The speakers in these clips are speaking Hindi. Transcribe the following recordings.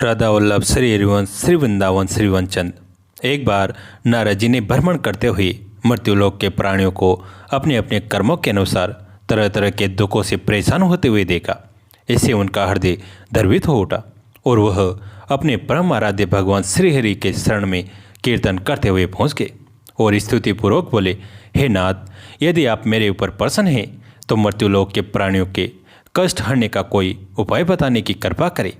राधा वल्लभ श्री हरिवंश श्री वृंदावन श्री वनचंद। एक बार नारद जी ने भ्रमण करते हुए मृत्युलोक के प्राणियों को अपने अपने कर्मों के अनुसार तरह तरह के दुखों से परेशान होते हुए देखा। इससे उनका हृदय द्रवित हो उठा और वह अपने परम आराध्य भगवान श्री हरि के शरण में कीर्तन करते हुए पहुँच गए और स्तुतिपूर्वक बोले, हे नाथ, यदि आप मेरे ऊपर प्रसन्न हैं तो मृत्युलोक के प्राणियों के कष्ट हरने का कोई उपाय बताने की कृपा करें।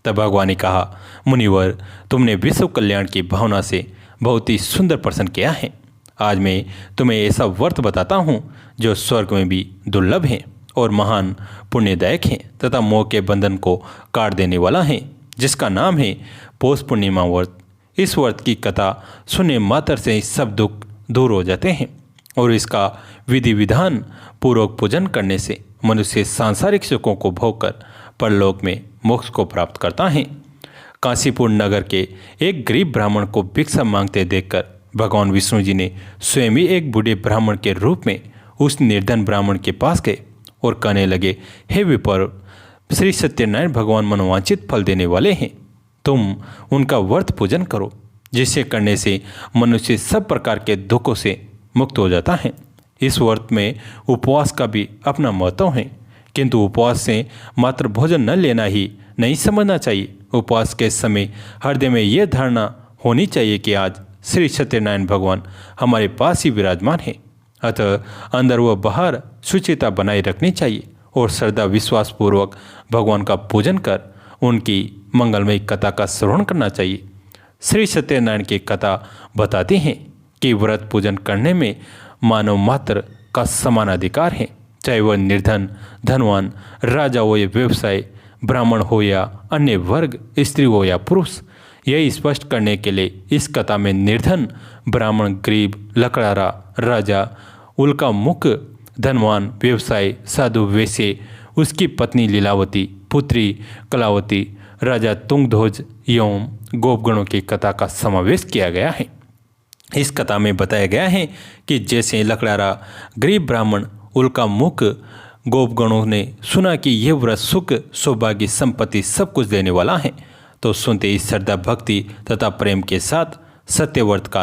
तब भगवान ने कहा, मुनिवर, तुमने विश्व कल्याण की भावना से बहुत ही सुंदर प्रश्न किया है। आज मैं तुम्हें ऐसा व्रत बताता हूँ जो स्वर्ग में भी दुर्लभ है और महान पुण्यदायक है तथा मोह के बंधन को काट देने वाला है, जिसका नाम है पौष पूर्णिमा व्रत। इस व्रत की कथा सुनने मात्र से ही सब दुख दूर हो जाते हैं और इसका विधि विधान पूर्वक पूजन करने से मनुष्य सांसारिक सुखों को भोगकर परलोक में मोक्ष को प्राप्त करता है। काशीपुर नगर के एक गरीब ब्राह्मण को भिक्षा मांगते देखकर भगवान विष्णु जी ने स्वयं ही एक बूढ़े ब्राह्मण के रूप में उस निर्धन ब्राह्मण के पास गए और कहने लगे, हे विपर, श्री सत्यनारायण भगवान मनोवांछित फल देने वाले हैं। तुम उनका व्रत पूजन करो, जिसे करने से मनुष्य सब प्रकार के दुखों से मुक्त हो जाता है। इस व्रत में उपवास का भी अपना महत्व है, किंतु उपवास से मात्र भोजन न लेना ही नहीं समझना चाहिए। उपवास के समय हृदय में यह धारणा होनी चाहिए कि आज श्री सत्यनारायण भगवान हमारे पास ही विराजमान है, अतः अंदर व बाहर शुचिता बनाए रखनी चाहिए और श्रद्धा विश्वास पूर्वक भगवान का पूजन कर उनकी मंगलमयी कथा का श्रवण करना चाहिए। श्री सत्यनारायण की कथा बताती हैं कि व्रत पूजन करने में मानव मात्र का समान अधिकार है, चाहे वह निर्धन, धनवान, राजा हो या व्यवसाय, ब्राह्मण हो या अन्य वर्ग, स्त्री हो या पुरुष। यही स्पष्ट करने के लिए इस कथा में निर्धन, ब्राह्मण, गरीब, लकड़ारा, राजा, उल्का मुख, धनवान, व्यवसाय, साधु, वैश्य, उसकी पत्नी लीलावती, पुत्री कलावती, राजा तुंगध्वज एवं गोपगणों की कथा का समावेश किया गया है। इस कथा में बताया गया है कि जैसे लकड़ारा, गरीब ब्राह्मण, उल्का मुख, गोपगणों ने सुना कि यह व्रत सुख, सौभाग्य, संपत्ति सब कुछ देने वाला है, तो सुनते ही श्रद्धा, भक्ति तथा प्रेम के साथ सत्यव्रत का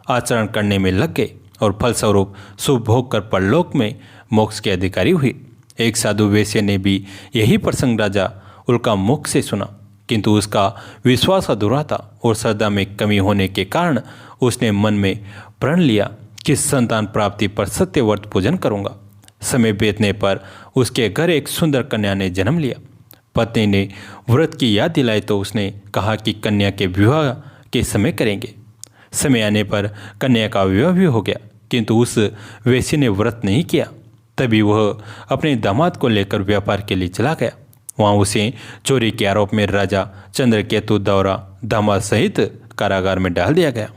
आचरण करने में लग गए और फलस्वरूप शुभ भोग कर परलोक में मोक्ष के अधिकारी हुए। एक साधु वैश्य ने भी यही प्रसंग राजा उल्का मुख से सुना, किंतु उसका विश्वास अधूरा था और श्रद्धा में कमी होने के कारण उसने मन में प्रण लिया कि संतान प्राप्ति पर सत्यव्रत पूजन करूंगा। समय बीतने पर उसके घर एक सुंदर कन्या ने जन्म लिया। पत्नी ने व्रत की याद दिलाई तो उसने कहा कि कन्या के विवाह के समय करेंगे। समय आने पर कन्या का विवाह भी हो गया, किंतु उस वैश्य ने व्रत नहीं किया। तभी वह अपने दामाद को लेकर व्यापार के लिए चला गया। वहाँ उसे चोरी के आरोप में राजा चंद्रकेतु द्वारा दामाद सहित कारागार में डाल दिया गया।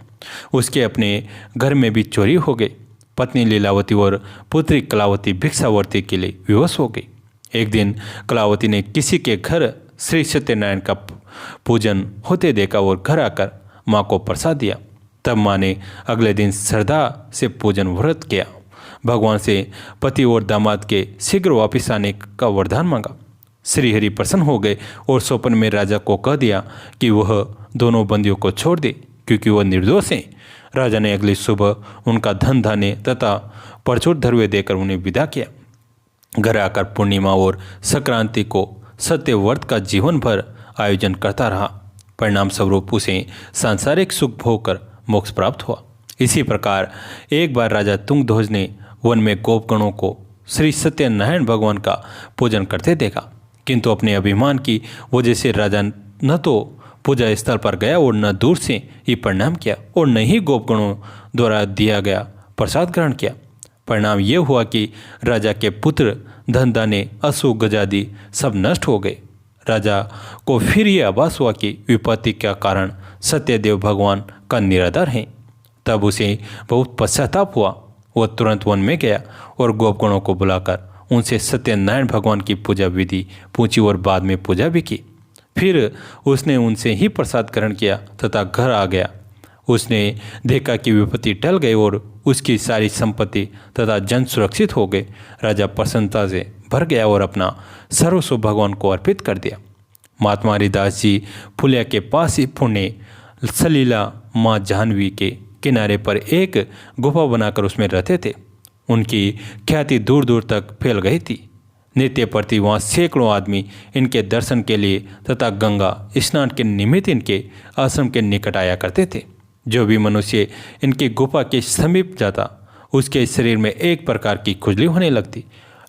उसके अपने घर में भी चोरी हो गई। पत्नी लीलावती और पुत्री कलावती भिक्षावर्ती के लिए विवश हो गई। एक दिन कलावती ने किसी के घर श्री सत्यनारायण का पूजन होते देखा और घर आकर माँ को प्रसाद दिया। तब माँ ने अगले दिन श्रद्धा से पूजन व्रत किया। भगवान से पति और दामाद के शीघ्र वापस आने का वरदान मांगा। श्रीहरि प्रसन्न हो गए और स्वप्न में राजा को कह दिया कि वह दोनों बंदियों को छोड़ दे, क्योंकि वह निर्दोष हैं। राजा ने अगली सुबह उनका धन धान्य तथा परचूर धरवे देकर उन्हें विदा किया। घर आकर पूर्णिमा और संक्रांति को सत्यव्रत का जीवन भर आयोजन करता रहा। परिणाम स्वरूप उसे सांसारिक सुख भोग कर मोक्ष प्राप्त हुआ। इसी प्रकार एक बार राजा तुंगध्वज ने वन में गोपगणों को श्री सत्यनारायण भगवान का पूजन करते देखा, किंतु अपने अभिमान की वजह से राजा न तो पूजा स्थल पर गया और न दूर से ही प्रणाम किया और न ही गोपगणों द्वारा दिया गया प्रसाद ग्रहण किया। परिणाम यह हुआ कि राजा के पुत्र, धन धान्य, अश्व गजादि सब नष्ट हो गए। राजा को फिर यह आभास हुआ कि विपत्ति का कारण सत्यदेव भगवान का निरादर है। तब उसे बहुत पश्चाताप हुआ। वह तुरंत वन में गया और गोपगणों को बुलाकर उनसे सत्यनारायण भगवान की पूजा विधि पूछी और बाद में पूजा भी की। फिर उसने उनसे ही प्रसाद ग्रहण किया तथा घर आ गया। उसने देखा कि विपत्ति टल गई और उसकी सारी संपत्ति तथा जन सुरक्षित हो गए। राजा प्रसन्नता से भर गया और अपना सर्वस्व भगवान को अर्पित कर दिया। महात्मा हरिदास जी फुलिया के पास ही पुण्य सलीला माँ जाह्नवी के किनारे पर एक गुफा बनाकर उसमें रहते थे। उनकी ख्याति दूर दूर तक फैल गई थी। नित्य प्रति वहाँ सैकड़ों आदमी इनके दर्शन के लिए तथा गंगा स्नान के निमित्त इनके आश्रम के निकट आया करते थे। जो भी मनुष्य इनकी गुफा के समीप जाता उसके शरीर में एक प्रकार की खुजली होने लगती।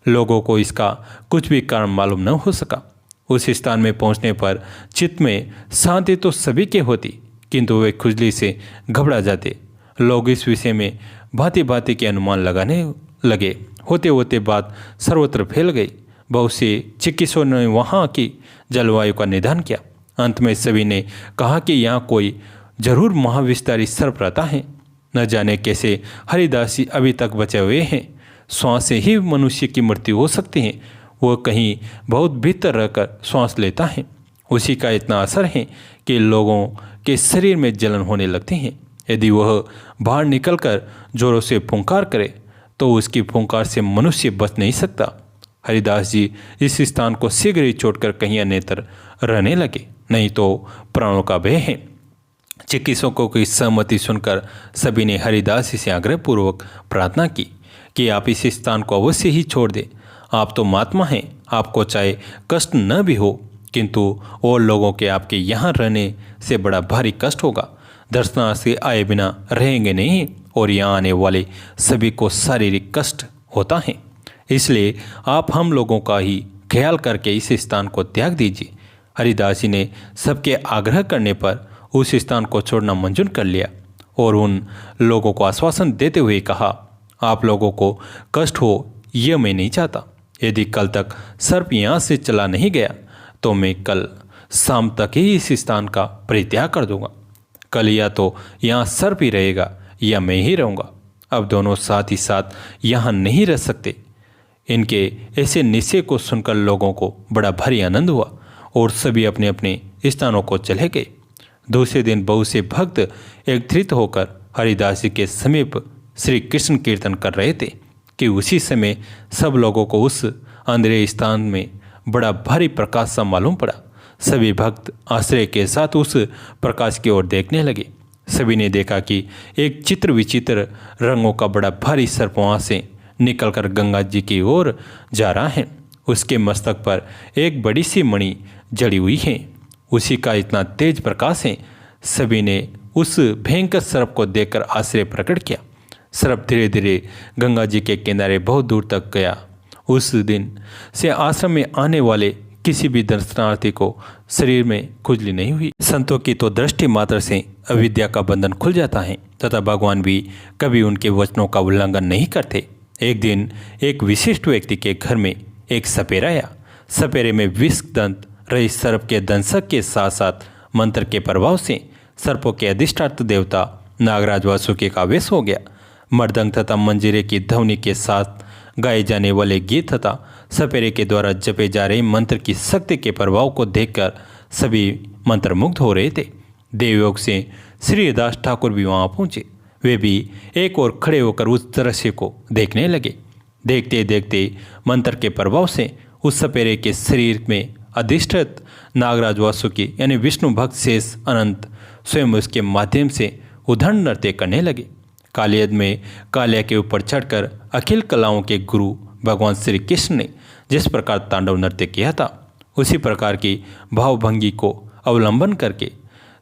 लोगों को इसका कुछ भी कारण मालूम न हो सका। उस स्थान में पहुंचने पर चित्त में शांति तो सभी के होती, किंतु वे खुजली से घबरा जाते। लोग इस विषय में भांति भांति के अनुमान लगाने लगे। होते होते बात सर्वत्र फैल गई। बहुत से चिकित्सकों ने वहाँ की जलवायु का निदान किया। अंत में सभी ने कहा कि यहाँ कोई जरूर महाविस्तारी सर्प रहता है। न जाने कैसे हरिदास जी अभी तक बचे हुए हैं। श्वास से ही मनुष्य की मृत्यु हो सकती है। वह कहीं बहुत भीतर रहकर श्वास लेता है। उसी का इतना असर है कि लोगों के शरीर में जलन होने लगती है। यदि वह बाहर निकलकर जोरों से फुंकार करे तो उसकी फुंकार से मनुष्य बच नहीं सकता। हरिदास जी इस स्थान को शीघ्र ही छोड़कर कहीं अन्यत्र रहने लगे, नहीं तो प्राणों का भय है। चिकित्सकों की सहमति सुनकर सभी ने हरिदास जी से आग्रहपूर्वक प्रार्थना की कि आप इस स्थान को अवश्य ही छोड़ दें। आप तो महात्मा हैं, आपको चाहे कष्ट न भी हो, किंतु और लोगों के आपके यहाँ रहने से बड़ा भारी कष्ट होगा। दर्शनार्थी आए बिना रहेंगे नहीं और यहाँ आने वाले सभी को शारीरिक कष्ट होता है। इसलिए आप हम लोगों का ही ख्याल करके इस स्थान को त्याग दीजिए। हरिदास जी ने सबके आग्रह करने पर उस स्थान को छोड़ना मंजूर कर लिया और उन लोगों को आश्वासन देते हुए कहा, आप लोगों को कष्ट हो यह मैं नहीं चाहता। यदि कल तक सर्प यहाँ से चला नहीं गया तो मैं कल शाम तक ही इस स्थान का परित्याग कर दूंगा। कल या तो यहाँ सर्प ही रहेगा या मैं ही रहूँगा। अब दोनों साथ ही साथ यहाँ नहीं रह सकते। इनके ऐसे निश्चय को सुनकर लोगों को बड़ा भारी आनंद हुआ और सभी अपने अपने स्थानों को चले गए। दूसरे दिन बहुत से भक्त एकत्रित होकर हरिदास जी के समीप श्री कृष्ण कीर्तन कर रहे थे कि उसी समय सब लोगों को उस अंधेरे स्थान में बड़ा भारी प्रकाश सा मालूम पड़ा। सभी भक्त आश्चर्य के साथ उस प्रकाश की ओर देखने लगे। सभी ने देखा कि एक चित्र विचित्र रंगों का बड़ा भारी सर्प वहाँ से निकलकर गंगा जी की ओर जा रहा है। उसके मस्तक पर एक बड़ी सी मणि जड़ी हुई है। उसी का इतना तेज प्रकाश है। सभी ने उस भयंकर सर्प को देखकर आश्चर्य प्रकट किया। सर्प धीरे धीरे गंगा जी के किनारे बहुत दूर तक गया। उस दिन से आश्रम में आने वाले किसी भी दर्शनार्थी को शरीर में खुजली नहीं हुई। संतों की तो दृष्टि मात्र से अविद्या का बंधन खुल जाता है तथा भगवान भी कभी उनके वचनों का उल्लंघन नहीं करते। एक दिन एक विशिष्ट व्यक्ति के घर में एक सपेरा आया। सपेरे में विष दंत रही सर्प के दंशक के साथ साथ मंत्र के प्रभाव से सर्पों के अधिष्ठात्र देवता नागराज वासुकी का आवेश हो गया। मृदंग तथा मंजीरे की ध्वनि के साथ गाए जाने वाले गीत तथा सपेरे के द्वारा जपे जा रहे मंत्र की शक्ति के प्रभाव को देखकर सभी मंत्रमुग्ध हो रहे थे। देवयोग से श्री दास ठाकुर भी वहाँ पहुँचे। वे भी एक और खड़े होकर उस दृश्य को देखने लगे। देखते देखते मंत्र के प्रभाव से उस सपेरे के शरीर में अधिष्ठित नागराज वासुकी यानी विष्णु भक्त शेष अनंत स्वयं उसके माध्यम से उद्दंड नृत्य करने लगे। कालियद में कालिया के ऊपर चढ़कर अखिल कलाओं के गुरु भगवान श्री कृष्ण ने जिस प्रकार तांडव नृत्य किया था उसी प्रकार की भावभंगी को अवलंबन करके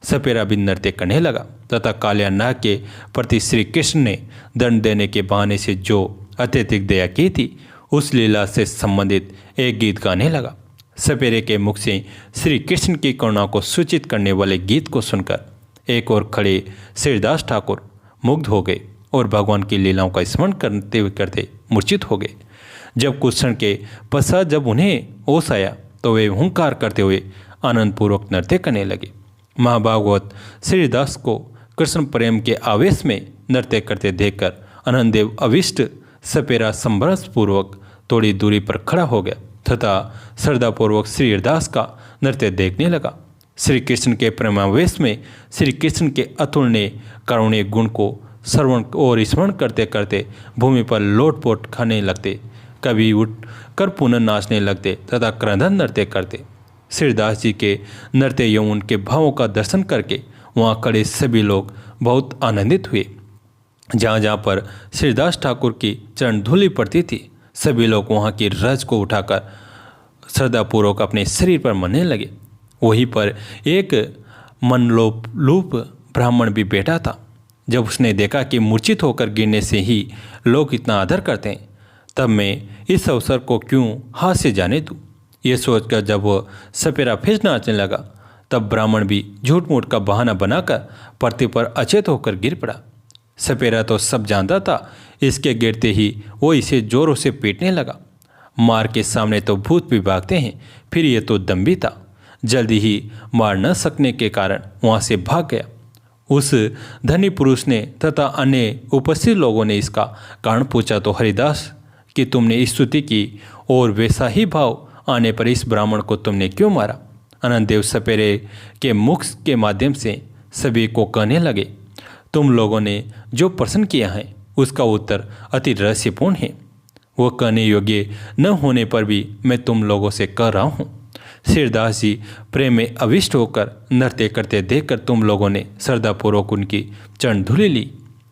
सपेरा भी नृत्य करने लगा तथा कालिया नाग के प्रति श्री कृष्ण ने दंड देने के बहाने से जो अत्यधिक दया की थी उस लीला से संबंधित एक गीत गाने लगा। सपेरे के मुख से श्री कृष्ण की करुणा को सूचित करने वाले गीत को सुनकर एक और खड़े श्रीदास ठाकुर मुग्ध हो गए और भगवान की लीलाओं का स्मरण करते करते मूर्छित हो गए। जब कुछ क्षण के पश्चात जब उन्हें होश आया तो वे हुंकार करते हुए आनंदपूर्वक नृत्य करने लगे। महाभागवत श्रीदास को कृष्ण प्रेम के आवेश में नृत्य करते देखकर आनंददेव अविष्ट सपेरा संभ्रमपूर्वक थोड़ी दूरी पर खड़ा हो गया तथा श्रद्धापूर्वक श्रीदास का नृत्य देखने लगा। श्री कृष्ण के प्रेमावेश में श्री कृष्ण के अतुलनीय करुणीय गुण को श्रवण और स्मरण करते करते भूमि पर लोटपोट खाने लगते, कभी उठ कर पुनः नाचने लगते तथा क्रंदन नृत्य करते। श्रीदास जी के नृत्य एवं उनके भावों का दर्शन करके वहाँ खड़े सभी लोग बहुत आनंदित हुए। जहाँ जहाँ पर श्रीदास ठाकुर की चरण धूलि पड़ती थी, सभी लोग वहाँ की रज को उठाकर श्रद्धापूर्वक अपने शरीर पर मरने लगे। वहीं पर एक मनलोलूप ब्राह्मण भी बैठा था। जब उसने देखा कि मूर्छित होकर गिरने से ही लोग इतना आदर करते हैं, तब मैं इस अवसर को क्यों हाथ से जाने दूँ। ये सोचकर जब वह सपेरा फेंस नाचने लगा, तब ब्राह्मण भी झूठ मूठ का बहाना बनाकर पृथ्वी पर अचेत होकर गिर पड़ा। सपेरा तो सब जानता था, इसके गिरते ही वो इसे जोरों से पीटने लगा। मार के सामने तो भूत भी भागते हैं, फिर ये तो दम्भी था। जल्दी ही मार न सकने के कारण वहाँ से भाग गया। उस धनी पुरुष ने तथा अन्य उपस्थित लोगों ने इसका कारण पूछा तो हरिदास कि तुमने स्तुति की और वैसा ही भाव आने पर इस ब्राह्मण को तुमने क्यों मारा। अनंतदेव सपेरे के मुख के माध्यम से सभी को कहने लगे, तुम लोगों ने जो प्रश्न किया है उसका उत्तर अति रहस्यपूर्ण है। वो कहने योग्य न होने पर भी मैं तुम लोगों से कह रहा हूँ। श्रीदास जी प्रेम में अविष्ट होकर नृत्य करते देखकर तुम लोगों ने श्रद्धापूर्वक उनकी चरण धूलि ली।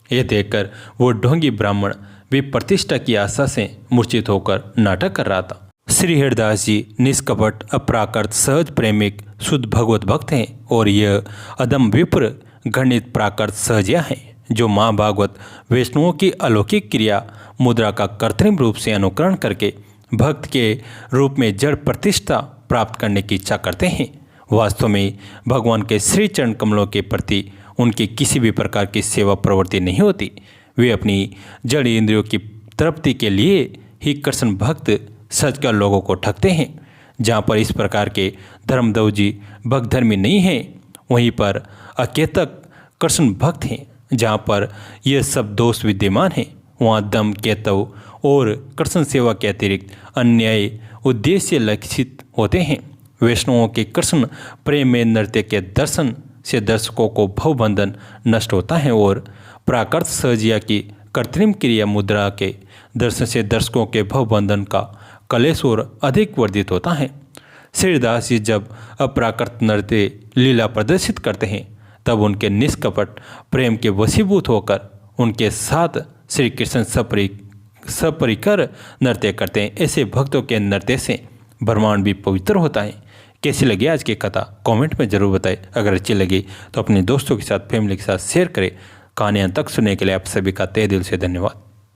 ये देखकर वो ढोंगी ब्राह्मण भी प्रतिष्ठा की आशा से मूर्छित होकर नाटक कर रहा था। श्री हरिदास जी निष्कपट, अप्राकृत, सहज प्रेमिक, शुद्ध भगवत भक्त हैं और यह अदम विप्र गणित प्राकृत सहजिया हैं, जो माँ भागवत वैष्णवों की अलौकिक क्रिया मुद्रा का कृत्रिम रूप से अनुकरण करके भक्त के रूप में जड़ प्रतिष्ठा प्राप्त करने की इच्छा करते हैं। वास्तव में भगवान के श्री चरण कमलों के प्रति उनकी किसी भी प्रकार की सेवा प्रवृत्ति नहीं होती। वे अपनी जड़ इंद्रियों की तृप्ति के लिए ही कृष्ण भक्त सचकर लोगों को ठगते हैं। जहाँ पर इस प्रकार के धर्मदेव जी भक्तधर्मी नहीं हैं, वहीं पर अकेतक कृष्ण भक्त हैं। जहाँ पर यह सब दोष विद्यमान हैं, वहाँ दम, केतव और कृष्ण सेवा के अतिरिक्त अन्य उद्देश्य लक्षित होते हैं। वैष्णवों के कृष्ण प्रेम में नृत्य के दर्शन से दर्शकों को भवबंधन नष्ट होता है और प्राकृत सहजिया की कृत्रिम क्रिया मुद्रा के दर्शन से दर्शकों के भवबंधन का कलेश और अधिक वर्धित होता है। श्रीदास जी जब अप्राकृत नृत्य लीला प्रदर्शित करते हैं, तब उनके निष्कपट प्रेम के वशीभूत होकर उनके साथ श्री कृष्ण सपरिकर नृत्य करते हैं। ऐसे भक्तों के नृत्य से ब्रह्मांड भी पवित्र होता है। कैसी लगी आज की कथा कमेंट में ज़रूर बताएं। अगर अच्छी लगी तो अपने दोस्तों के साथ, फैमिली के साथ शेयर करें। कहानी अंत तक सुनने के लिए आप सभी का तहे दिल से धन्यवाद।